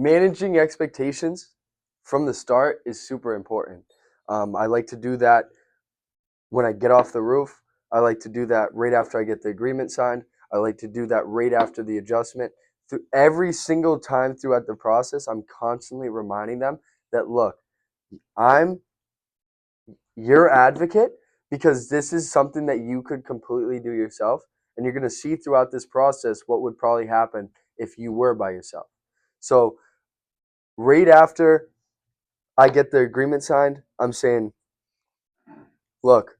Managing expectations from the start is super important. I like to do that when I get off the roof. I like to do that right after I get the agreement signed. I like to do that right after the adjustment. Through every single time throughout the process, I'm constantly reminding them that look, I'm your advocate because this is something that you could completely do yourself. And you're going to see throughout this process what would probably happen if you were by yourself. So, right after I get the agreement signed, I'm saying, look,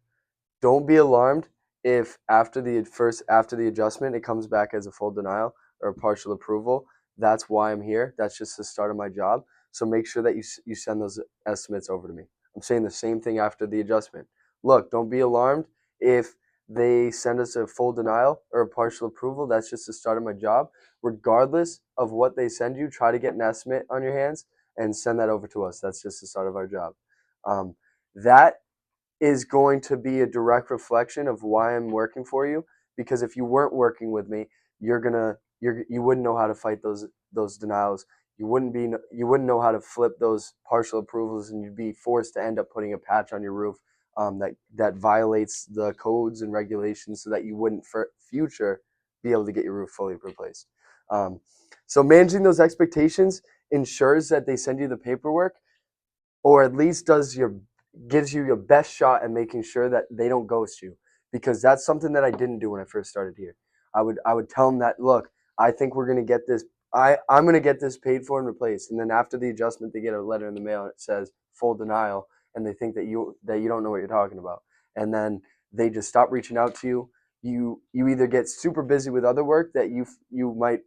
don't be alarmed if after the adjustment it comes back as a full denial or a partial approval. That's why I'm here. That's just the start of my job. So make sure that you send those estimates over to me. I'm saying the same thing after the adjustment. Look, don't be alarmed if they send us a full denial or a partial approval. That's just the start of my job. Regardless of what they send you, try to get an estimate on your hands and send that over to us. That's just the start of our job. That is going to be a direct reflection of why I'm working for you. Because if you weren't working with me, you wouldn't know how to fight those denials. You wouldn't know how to flip those partial approvals, and you'd be forced to end up putting a patch on your roof that violates the codes and regulations, so that you wouldn't for future be able to get your roof fully replaced. Um, so managing those expectations ensures that they send you the paperwork, or at least gives you your best shot at making sure that they don't ghost you, because that's something that I didn't do when I first started here. I would tell them that, look, I think we're going to get this I'm going to get this paid for and replaced, and then after the adjustment they get a letter in the mail and it says full denial, and they think that you don't know what you're talking about, and then they just stop reaching out to you. You either get super busy with other work that you might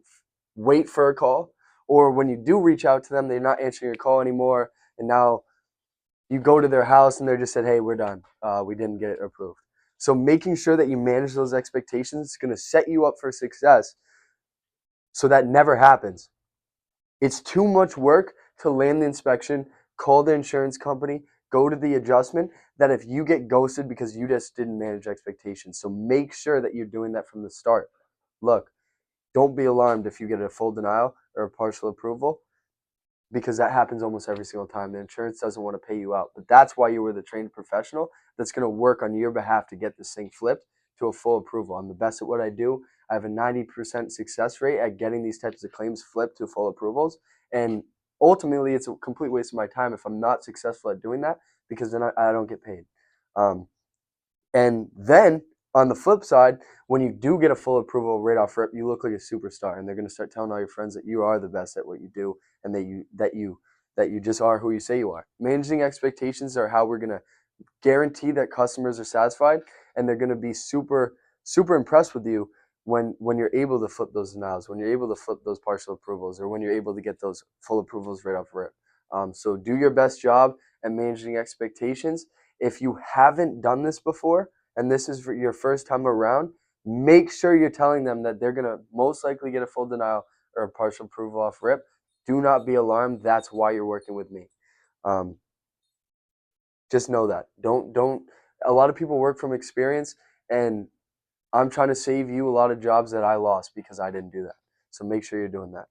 wait for a call, or when you do reach out to them, they're not answering your call anymore, and now you go to their house and they're just said, hey, we're done. We didn't get it approved. So making sure that you manage those expectations is going to set you up for success, so that never happens. It's too much work to land the inspection, call the insurance company, go to the adjustment, that if you get ghosted because you just didn't manage expectations. So make sure that you're doing that from the start. Look, don't be alarmed if you get a full denial or a partial approval, because that happens almost every single time. The insurance doesn't want to pay you out. But that's why you were the trained professional that's going to work on your behalf to get this thing flipped to a full approval. I'm the best at what I do. I have a 90% success rate at getting these types of claims flipped to full approvals. And ultimately, it's a complete waste of my time if I'm not successful at doing that, because then I don't get paid. Um, and then on the flip side, when you do get a full approval right off rip, you look like a superstar, and they're going to start telling all your friends that you are the best at what you do, and that you just are who you say you are. Managing expectations are how we're going to guarantee that customers are satisfied, and they're going to be super impressed with you when you're able to flip those denials, when you're able to flip those partial approvals, or when you're able to get those full approvals right off rip. So do your best job at managing expectations. If you haven't done this before and this is for your first time around, make sure you're telling them that they're going to most likely get a full denial or a partial approval off rip. Do not be alarmed. That's why you're working with me. Um, just know that. Don't. A lot of people work from experience, and I'm trying to save you a lot of jobs that I lost because I didn't do that. So make sure you're doing that.